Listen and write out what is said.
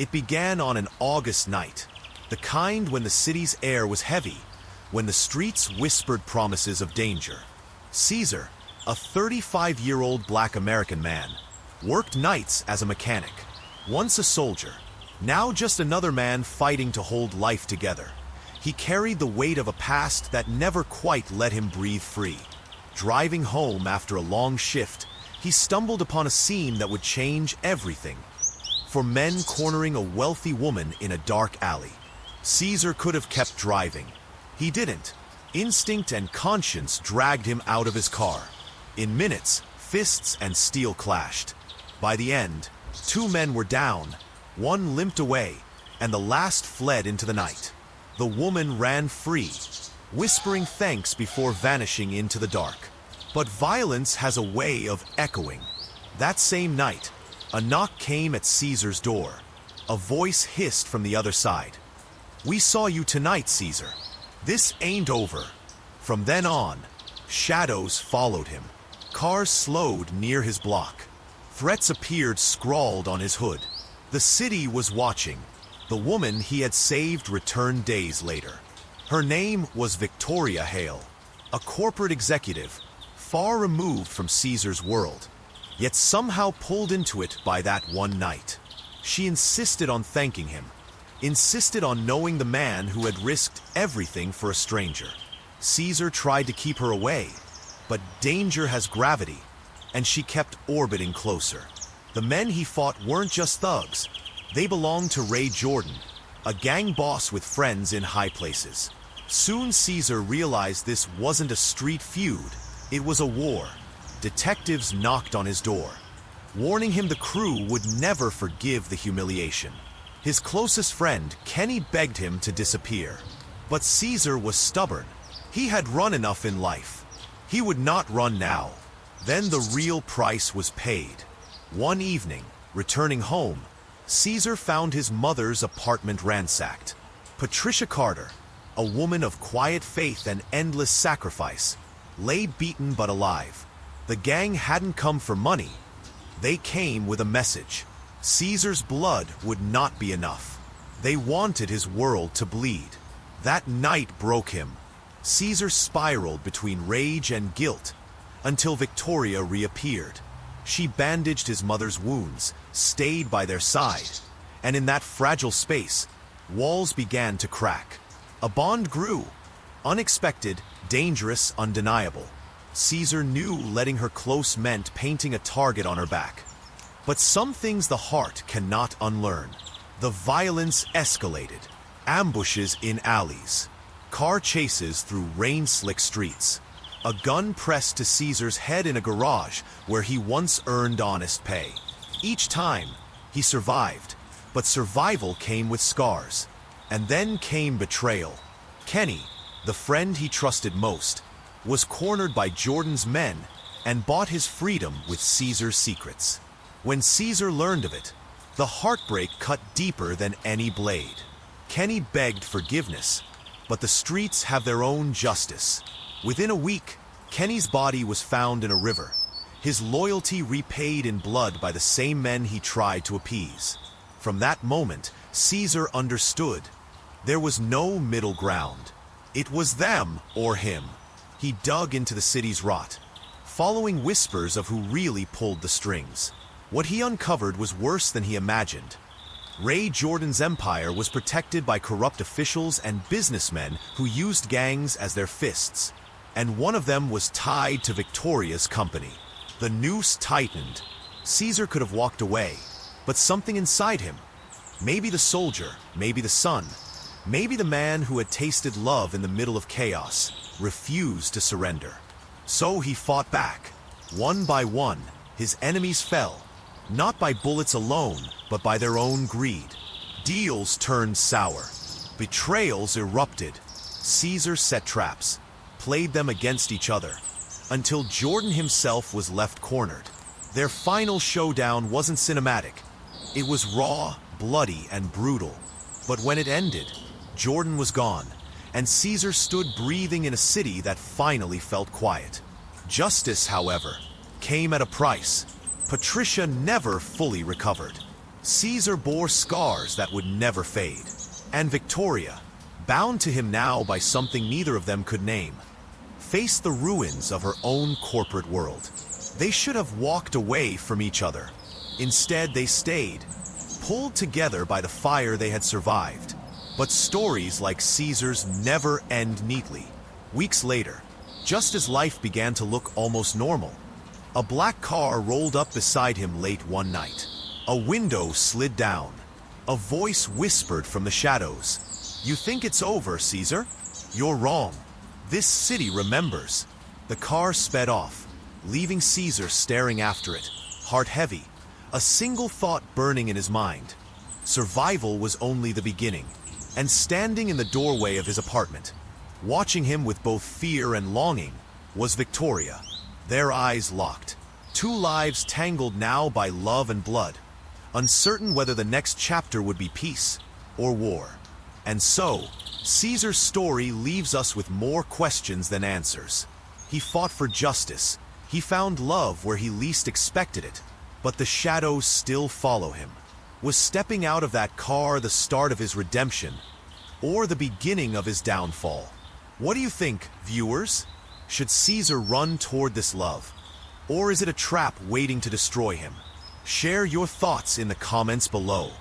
It began on an August night, the kind when the city's air was heavy, when the streets whispered promises of danger. Caesar, a 35-year-old black American man, worked nights as a mechanic, once a soldier, now just another man fighting to hold life together. He carried the weight of a past that never quite let him breathe free. Driving home after a long shift, he stumbled upon a scene that would change everything. For men cornering a wealthy woman in a dark alley. Caesar could have kept driving. He didn't. Instinct and conscience dragged him out of his car. In minutes, fists and steel clashed. By the end, 2 men were down, one limped away, and the last fled into the night. The woman ran free, whispering thanks before vanishing into the dark. But violence has a way of echoing. That same night, a knock came at Caesar's door. A voice hissed from the other side. "We saw you tonight, Caesar. This ain't over." From then on, shadows followed him. Cars slowed near his block. Threats appeared scrawled on his hood. The city was watching. The woman he had saved returned days later. Her name was Victoria Hale, a corporate executive, far removed from Caesar's world, yet somehow pulled into it by that one night. She insisted on thanking him, insisted on knowing the man who had risked everything for a stranger. Caesar tried to keep her away, but danger has gravity, and she kept orbiting closer. The men he fought weren't just thugs. They belonged to Ray Jordan, a gang boss with friends in high places. Soon Caesar realized this wasn't a street feud, it was a war. Detectives knocked on his door, warning him the crew would never forgive the humiliation. His closest friend, Kenny, begged him to disappear. But Caesar was stubborn. He had run enough in life. He would not run now. Then the real price was paid. One evening, returning home, Caesar found his mother's apartment ransacked. Patricia Carter, a woman of quiet faith and endless sacrifice, lay beaten but alive. The gang hadn't come for money. They came with a message. Caesar's blood would not be enough. They wanted his world to bleed. That night broke him. Caesar spiraled between rage and guilt until Victoria reappeared. She bandaged his mother's wounds, stayed by their side, and in that fragile space, walls began to crack. A bond grew. Unexpected, dangerous, undeniable. Caesar knew letting her close meant painting a target on her back. But some things the heart cannot unlearn. The violence escalated. Ambushes in alleys. Car chases through rain-slick streets. A gun pressed to Caesar's head in a garage where he once earned honest pay. Each time, he survived, but survival came with scars. And then came betrayal. Kenny, the friend he trusted most, was cornered by Jordan's men and bought his freedom with Caesar's secrets. When Caesar learned of it, the heartbreak cut deeper than any blade. Kenny begged forgiveness, but the streets have their own justice. Within a week, Kenny's body was found in a river, his loyalty repaid in blood by the same men he tried to appease. From that moment, Caesar understood. There was no middle ground. It was them or him. He dug into the city's rot, following whispers of who really pulled the strings. What he uncovered was worse than he imagined. Ray Jordan's empire was protected by corrupt officials and businessmen who used gangs as their fists. And one of them was tied to Victoria's company. The noose tightened. Caesar could have walked away, but something inside him, maybe the soldier, maybe the son, maybe the man who had tasted love in the middle of chaos, refused to surrender. So he fought back. One by one, his enemies fell, not by bullets alone, but by their own greed. Deals turned sour. Betrayals erupted. Caesar set traps, played them against each other, until Jordan himself was left cornered. Their final showdown wasn't cinematic. It was raw, bloody, and brutal. But when it ended, Jordan was gone, and Caesar stood breathing in a city that finally felt quiet. Justice, however, came at a price. Patricia never fully recovered. Caesar bore scars that would never fade. And Victoria, bound to him now by something neither of them could name, faced the ruins of her own corporate world. They should have walked away from each other. Instead, they stayed, pulled together by the fire they had survived. But stories like Caesar's never end neatly. Weeks later, just as life began to look almost normal, a black car rolled up beside him late one night. A window slid down. A voice whispered from the shadows, "You think it's over, Caesar? You're wrong. This city remembers." The car sped off, leaving Caesar staring after it, heart heavy, a single thought burning in his mind. Survival was only the beginning. And standing in the doorway of his apartment, watching him with both fear and longing, was Victoria, their eyes locked. Two lives tangled now by love and blood, uncertain whether the next chapter would be peace or war. And so, Caesar's story leaves us with more questions than answers. He fought for justice. He found love where he least expected it, but the shadows still follow him. Was stepping out of that car the start of his redemption, or the beginning of his downfall? What do you think, viewers? Should Caesar run toward this love, or is it a trap waiting to destroy him? Share your thoughts in the comments below.